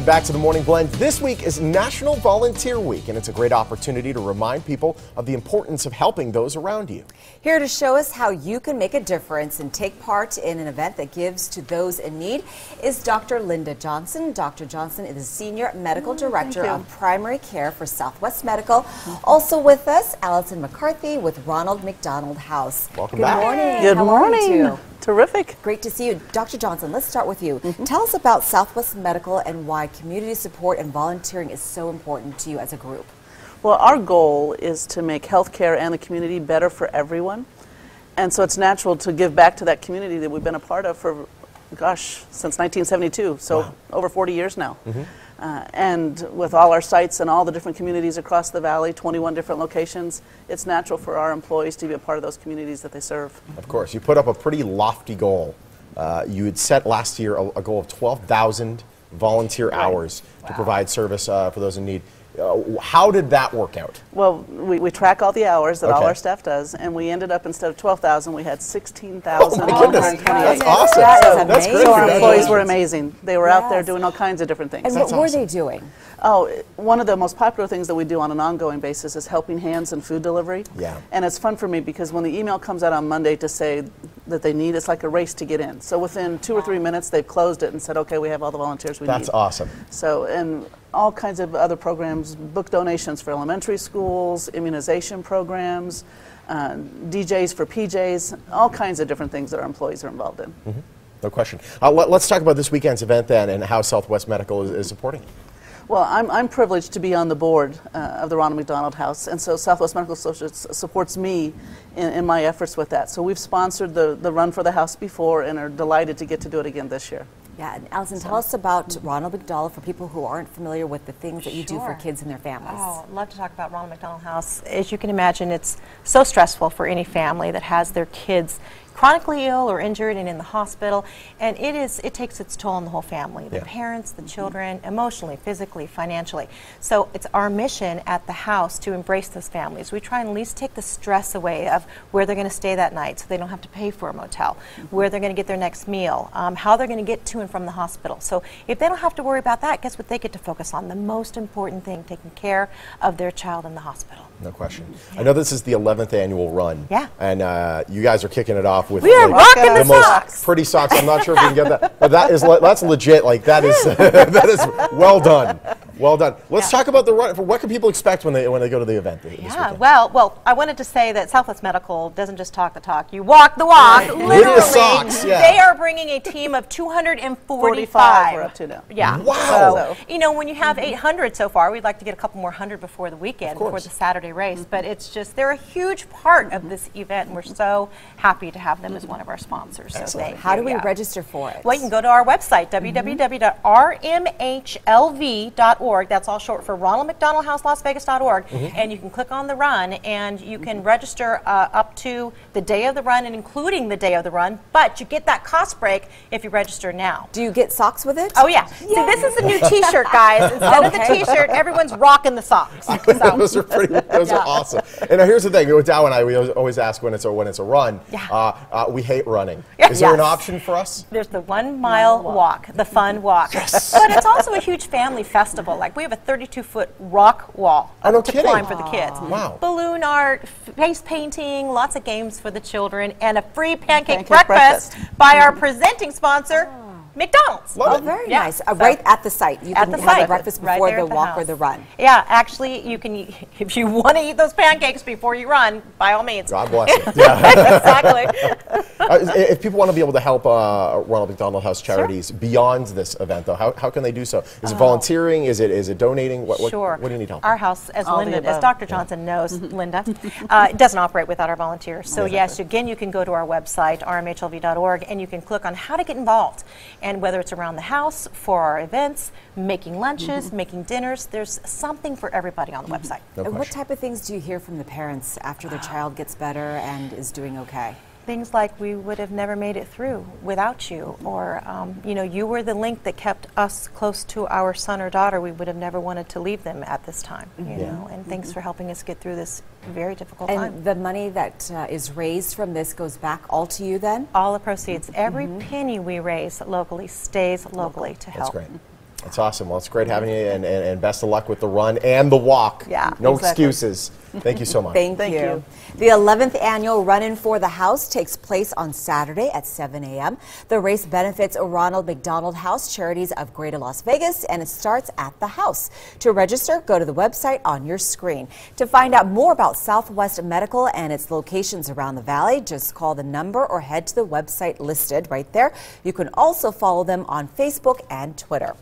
Welcome back to the Morning Blend. This week is National Volunteer Week, and it's a great opportunity to remind people of the importance of helping those around you. Here to show us how you can make a difference and take part in an event that gives to those in need is Dr. Linda Johnson. Dr. Johnson is the Senior Medical Director of Primary Care for Southwest Medical. Also with us, Allison McCarthy with Ronald McDonald House. Welcome back. Good morning. Good How morning. Are you? Terrific. Great to see you. Dr. Johnson, let's start with you. Tell us about Southwest Medical and why community support and volunteering is so important to you as a group. Well, our goal is to make healthcare and the community better for everyone. And so it's natural to give back to that community that we've been a part of for, gosh, since 1972, so over 40 years now. And with all our sites and all the different communities across the valley, 21 different locations, it's natural for our employees to be a part of those communities that they serve. Of course, you put up a pretty lofty goal. You had set last year a goal of 12,000 volunteer hours to provide service for those in need. How did that work out? Well, we track all the hours that all our staff does, and we ended up, instead of 12,000, we had 16,000. Oh my goodness, that's awesome. That's great. So our employees were amazing. They were out there doing all kinds of different things. And what were they doing? Oh, one of the most popular things that we do on an ongoing basis is helping hands and food delivery. Yeah. And it's fun for me because when the email comes out on Monday to say that they need, it's like a race to get in. So within 2 or 3 minutes, they've closed it and said, okay, we have all the volunteers we need. That's awesome. So, and all kinds of other programs, book donations for elementary schools, immunization programs, DJs for PJs, all kinds of different things that our employees are involved in. No question. Let's talk about this weekend's event then and how Southwest Medical is supporting it. Well, I'm privileged to be on the board of the Ronald McDonald House, and so Southwest Medical Associates supports me in my efforts with that. So we've sponsored the Run for the House before and are delighted to get to do it again this year. Yeah, and Allison, tell us about Ronald McDonald for people who aren't familiar with the things that you do for kids and their families. Oh, I'd love to talk about Ronald McDonald House. As you can imagine, it's so stressful for any family that has their kids chronically ill or injured and in the hospital, and it takes its toll on the whole family, the parents, the children, emotionally, physically, financially. So it's our mission at the house to embrace those families. We try and at least take the stress away of where they're going to stay that night so they don't have to pay for a motel, where they're going to get their next meal, how they're going to get to and from the hospital. So if they don't have to worry about that, guess what they get to focus on? The most important thing, taking care of their child in the hospital. No question. I know this is the 11th annual run. Yeah. And you guys are kicking it off with we are rocking the socks. Most pretty socks. I'm not sure if we can get that, but that's legit. Like that is that is well done. Well done. Let's talk about the run. What can people expect when they go to the event this weekend? Well, I wanted to say that Southwest Medical doesn't just talk the talk; you walk the walk. Literally, the socks, they are bringing a team of 245. We're up to now. Yeah. Wow. So, you know, when you have 800 so far, we'd like to get a couple more hundred before the weekend, before the Saturday race. But it's just they're a huge part of this event, and we're so happy to have them as one of our sponsors. So thank you. How do we register for it? Well, you can go to our website, www.rmhlv.org. That's all short for Ronald McDonald House LasVegas.org, and you can click on the run, and you can register up to the day of the run and including the day of the run, but you get that cost break if you register now. Do you get socks with it? Oh yeah. See, this is the new T-shirt, guys. Instead of the T-shirt, everyone's rocking the socks. So. Those are awesome. And now here's the thing: Dow and I, we always ask when it's a run. We hate running. Is there an option for us? There's the 1 mile walk, the fun walk. But it's also a huge family festival. Like we have a 32-foot rock wall to climb for the kids. Wow. Balloon art, face painting, lots of games for the children, and a free pancake breakfast by our presenting sponsor, McDonald's. Oh, very nice. Right at the site. You can have breakfast before the walk or the run. Yeah, actually, you can, if you want to eat those pancakes before you run, by all means. God bless you. Yeah. Exactly. If people want to be able to help Ronald McDonald House Charities beyond this event, though, how can they do so? Is it volunteering? Is it donating? What do you need help? Our house, as Dr. Johnson knows, Linda, it doesn't operate without our volunteers. So yes, again, you can go to our website, rmhlv.org, and you can click on how to get involved. And whether it's around the house, for our events, making lunches, making dinners, there's something for everybody on the website. And what type of things do you hear from the parents after their child gets better and is doing okay? Things like, we would have never made it through without you, or you know, you were the link that kept us close to our son or daughter. We would have never wanted to leave them at this time, you know, and thanks for helping us get through this very difficult time. And the money that is raised from this goes back all to you then? All the proceeds, every penny we raise locally stays locally to help. That's great. That's awesome. Well, it's great having you, and best of luck with the run and the walk. Yeah, no exactly. excuses. Thank you so much. Thank you. The 11th annual Run-In for the House takes place on Saturday at 7 a.m. The race benefits Ronald McDonald House Charities of Greater Las Vegas, and it starts at the house. To register, go to the website on your screen. To find out more about Southwest Medical and its locations around the valley, just call the number or head to the website listed right there. You can also follow them on Facebook and Twitter.